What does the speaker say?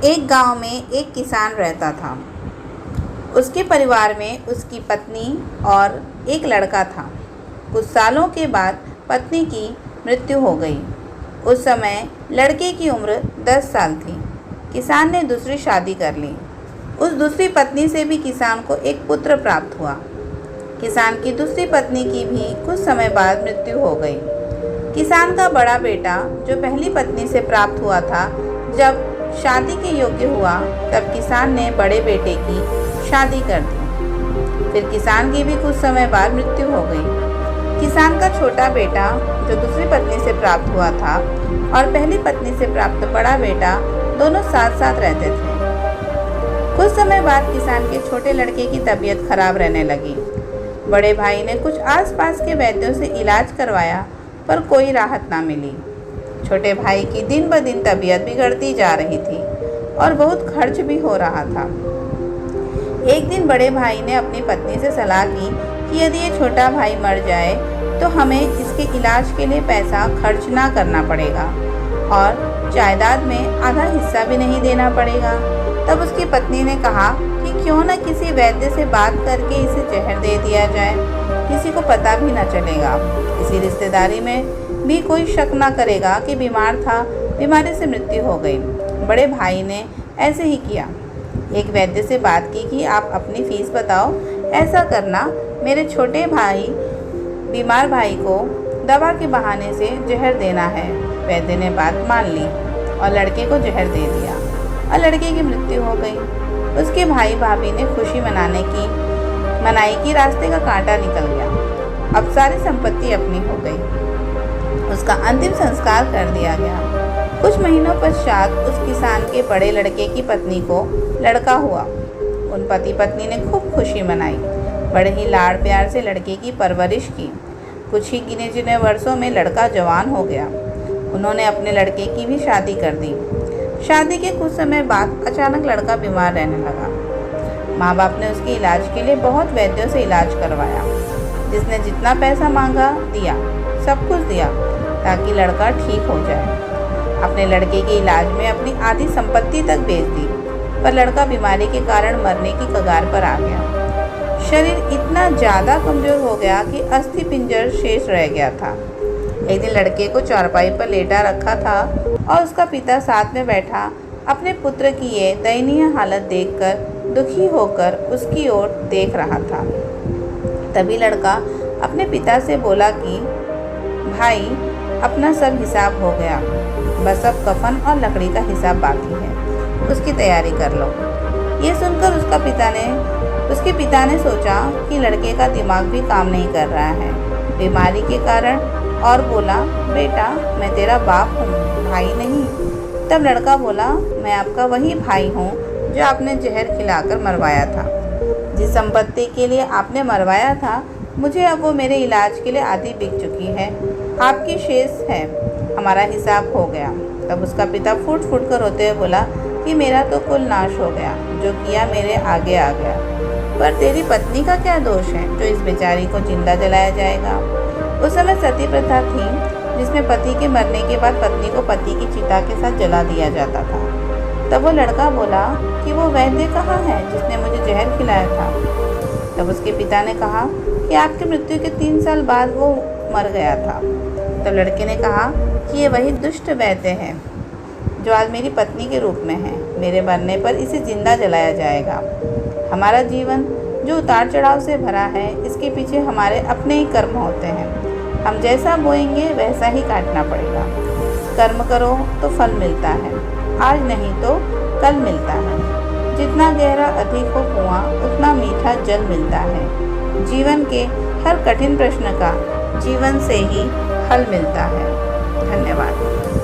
एक गांव में एक किसान रहता था। उसके परिवार में उसकी पत्नी और एक लड़का था। कुछ सालों के बाद पत्नी की मृत्यु हो गई। उस समय लड़के की उम्र 10 साल थी। किसान ने दूसरी शादी कर ली। उस दूसरी पत्नी से भी किसान को एक पुत्र प्राप्त हुआ। किसान की दूसरी पत्नी की भी कुछ समय बाद मृत्यु हो गई। किसान का बड़ा बेटा जो पहली पत्नी से प्राप्त हुआ था, जब शादी के योग्य हुआ तब किसान ने बड़े बेटे की शादी कर दी। फिर किसान की भी कुछ समय बाद मृत्यु हो गई। किसान का छोटा बेटा जो दूसरी पत्नी से प्राप्त हुआ था और पहली पत्नी से प्राप्त बड़ा बेटा दोनों साथ साथ रहते थे। कुछ समय बाद किसान के छोटे लड़के की तबीयत खराब रहने लगी। बड़े भाई ने कुछ आसपास के वैद्यों से इलाज करवाया पर कोई राहत ना मिली। छोटे भाई की दिन ब दिन तबीयत बिगड़ती जा रही थी और बहुत खर्च भी हो रहा था। एक दिन बड़े भाई ने अपनी पत्नी से सलाह की कि यदि ये छोटा भाई मर जाए तो हमें इसके इलाज के लिए पैसा खर्च ना करना पड़ेगा और जायदाद में आधा हिस्सा भी नहीं देना पड़ेगा। तब उसकी पत्नी ने कहा कि क्यों न किसी वैद्य से बात करके इसे जहर दे दिया जाए, किसी को पता भी न चलेगा। इसी रिश्तेदारी में भी कोई शक ना करेगा कि बीमार था, बीमारी से मृत्यु हो गई। बड़े भाई ने ऐसे ही किया। एक वैद्य से बात की कि आप अपनी फीस बताओ, ऐसा करना, मेरे छोटे भाई बीमार भाई को दवा के बहाने से जहर देना है। वैद्य ने बात मान ली और लड़के को जहर दे दिया और लड़के की मृत्यु हो गई। उसके भाई भाभी ने खुशी मनाई कि रास्ते का कांटा निकल गया। अब सारी संपत्ति अपनी हो गई। उसका अंतिम संस्कार कर दिया गया। कुछ महीनों पश्चात उस किसान के बड़े लड़के की पत्नी को लड़का हुआ। उन पति पत्नी ने खूब खुशी मनाई। बड़े ही लाड़ प्यार से लड़के की परवरिश की। कुछ ही गिने चुने वर्षों में लड़का जवान हो गया। उन्होंने अपने लड़के की भी शादी कर दी। शादी के कुछ समय बाद अचानक लड़का बीमार रहने लगा। माँ बाप ने उसके इलाज के लिए बहुत वैद्यों से इलाज करवाया। जिसने जितना पैसा मांगा दिया, सब कुछ दिया ताकि लड़का ठीक हो जाए। अपने लड़के के इलाज में अपनी आधी संपत्ति तक बेच दी, पर लड़का बीमारी के कारण मरने की कगार पर आ गया। शरीर इतना ज़्यादा कमज़ोर हो गया कि अस्थि पिंजर शेष रह गया था। एक दिन लड़के को चारपाई पर लेटा रखा था और उसका पिता साथ में बैठा अपने पुत्र की ये दयनीय हालत देखकर दुखी होकर उसकी ओर देख रहा था। तभी लड़का अपने पिता से बोला कि भाई, अपना सब हिसाब हो गया, बस अब कफन और लकड़ी का हिसाब बाकी है, उसकी तैयारी कर लो। ये सुनकर उसके पिता ने सोचा कि लड़के का दिमाग भी काम नहीं कर रहा है बीमारी के कारण, और बोला, बेटा, मैं तेरा बाप हूँ, भाई नहीं। तब लड़का बोला, मैं आपका वही भाई हूँ जो आपने जहर खिलाकर मरवाया था। जिस संपत्ति के लिए आपने मरवाया था, मुझे अब वो मेरे इलाज के लिए आधी बिक चुकी है, आपकी शेष है, हमारा हिसाब हो गया। तब उसका पिता फूट फूट कर रोते हुए बोला कि मेरा तो कुल नाश हो गया, जो किया मेरे आगे आ गया, पर तेरी पत्नी का क्या दोष है जो इस बेचारी को जिंदा जलाया जाएगा। उस समय सती प्रथा थी जिसमें पति के मरने के बाद पत्नी को पति की चिता के साथ जला दिया जाता था। तब वो लड़का बोला कि वो वैद्य कहाँ है जिसने मुझे जहर खिलाया था। तब उसके पिता ने कहा कि आपकी मृत्यु के 3 साल बाद वो मर गया था। तब लड़के ने कहा कि ये वही दुष्ट वैद्य है जो आज मेरी पत्नी के रूप में है। मेरे मरने पर इसे जिंदा जलाया जाएगा। हमारा जीवन जो उतार चढ़ाव से भरा है, इसके पीछे हमारे अपने ही कर्म होते हैं। हम जैसा बोएंगे वैसा ही काटना पड़ेगा। कर्म करो तो फल मिलता है, आज नहीं तो कल मिलता है। जितना गहरा अधिक हो कुआं, उतना मीठा जल मिलता है। जीवन के हर कठिन प्रश्न का जीवन से ही हल मिलता है। धन्यवाद।